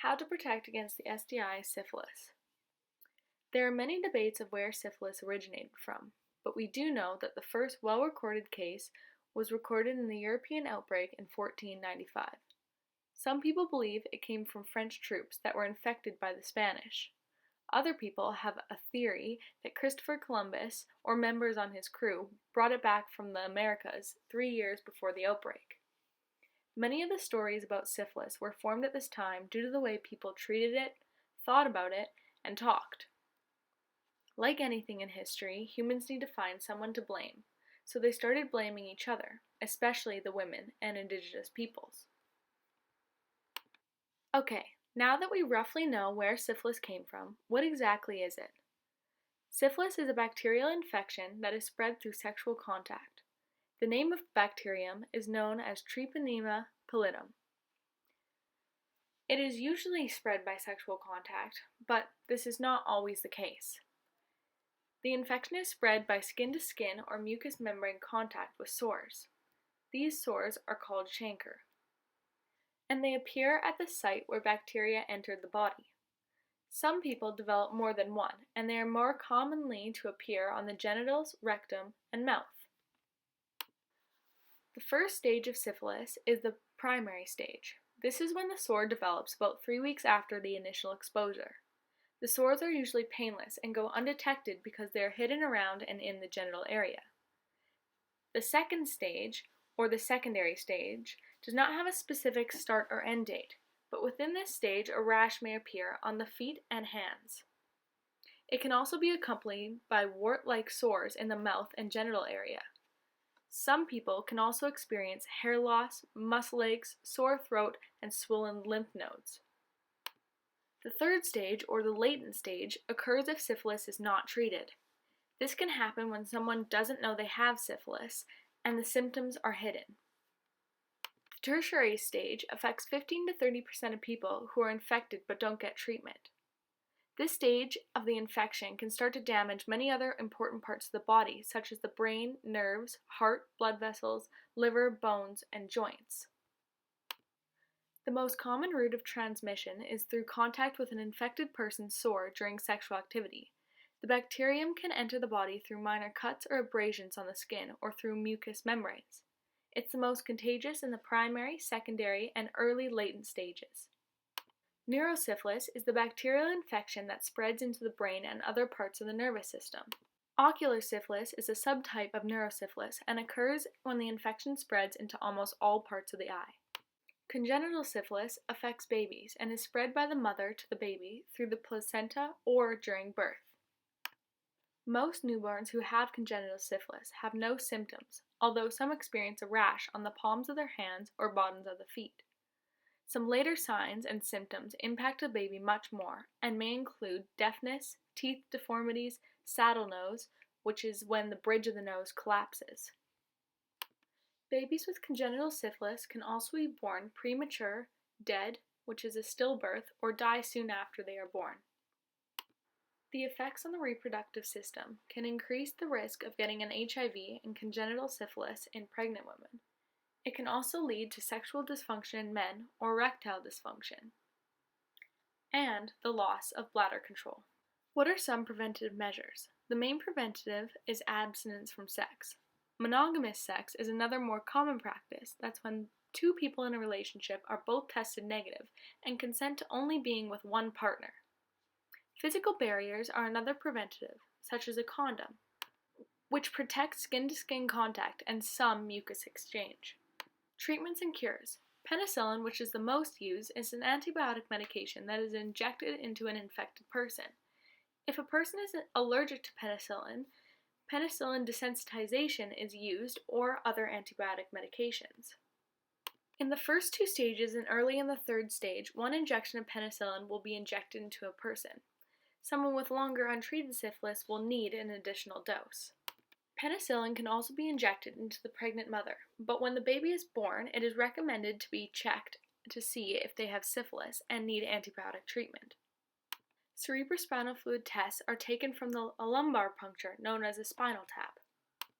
How to protect against the STI syphilis. There are many debates of where syphilis originated from, but we do know that the first well-recorded case was recorded in the European outbreak in 1495. Some people believe it came from French troops that were infected by the Spanish. Other people have a theory that Christopher Columbus, or members on his crew, brought it back from the Americas 3 years before the outbreak. Many of the stories about syphilis were formed at this time due to the way people treated it, thought about it, and talked. Like anything in history, humans need to find someone to blame, so they started blaming each other, especially the women and indigenous peoples. Okay, now that we roughly know where syphilis came from, what exactly is it? Syphilis is a bacterial infection that is spread through sexual contact. The name of the bacterium is known as Treponema pallidum. It is usually spread by sexual contact, but this is not always the case. The infection is spread by skin-to-skin or mucous membrane contact with sores. These sores are called chancre, and they appear at the site where bacteria entered the body. Some people develop more than one, and they are more commonly to appear on the genitals, rectum, and mouth. The first stage of syphilis is the primary stage. This is when the sore develops about 3 weeks after the initial exposure. The sores are usually painless and go undetected because they are hidden around and in the genital area. The second stage, or the secondary stage, does not have a specific start or end date, but within this stage a rash may appear on the feet and hands. It can also be accompanied by wart-like sores in the mouth and genital area. Some people can also experience hair loss, muscle aches, sore throat, and swollen lymph nodes. The third stage, or the latent stage, occurs if syphilis is not treated. This can happen when someone doesn't know they have syphilis and the symptoms are hidden. The tertiary stage affects 15 to 30% of people who are infected but don't get treatment. This stage of the infection can start to damage many other important parts of the body, such as the brain, nerves, heart, blood vessels, liver, bones, and joints. The most common route of transmission is through contact with an infected person's sore during sexual activity. The bacterium can enter the body through minor cuts or abrasions on the skin or through mucous membranes. It's the most contagious in the primary, secondary, and early latent stages. Neurosyphilis is the bacterial infection that spreads into the brain and other parts of the nervous system. Ocular syphilis is a subtype of neurosyphilis and occurs when the infection spreads into almost all parts of the eye. Congenital syphilis affects babies and is spread by the mother to the baby through the placenta or during birth. Most newborns who have congenital syphilis have no symptoms, although some experience a rash on the palms of their hands or bottoms of the feet. Some later signs and symptoms impact a baby much more and may include deafness, teeth deformities, saddle nose, which is when the bridge of the nose collapses. Babies with congenital syphilis can also be born premature, dead, which is a stillbirth, or die soon after they are born. The effects on the reproductive system can increase the risk of getting an HIV and congenital syphilis in pregnant women. It can also lead to sexual dysfunction in men or erectile dysfunction, and the loss of bladder control. What are some preventative measures? The main preventative is abstinence from sex. Monogamous sex is another more common practice. That's when two people in a relationship are both tested negative and consent to only being with one partner. Physical barriers are another preventative, such as a condom, which protects skin-to-skin contact and some mucus exchange. Treatments and cures. Penicillin, which is the most used, is an antibiotic medication that is injected into an infected person. If a person is allergic to penicillin, penicillin desensitization is used or other antibiotic medications. In the first 2 stages and early in the 3rd stage, 1 injection of penicillin will be injected into a person. Someone with longer untreated syphilis will need an additional dose. Penicillin can also be injected into the pregnant mother, but when the baby is born, it is recommended to be checked to see if they have syphilis and need antibiotic treatment. Cerebrospinal fluid tests are taken from a lumbar puncture known as a spinal tap.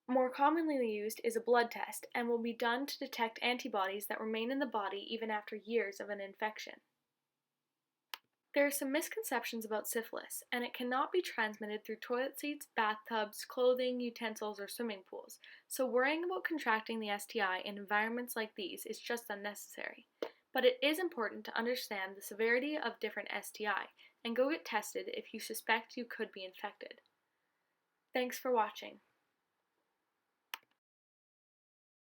More commonly used is a blood test and will be done to detect antibodies that remain in the body even after years of an infection. There are some misconceptions about syphilis, and it cannot be transmitted through toilet seats, bathtubs, clothing, utensils, or swimming pools, so worrying about contracting the STI in environments like these is just unnecessary. But it is important to understand the severity of different STI and go get tested if you suspect you could be infected. Thanks for watching.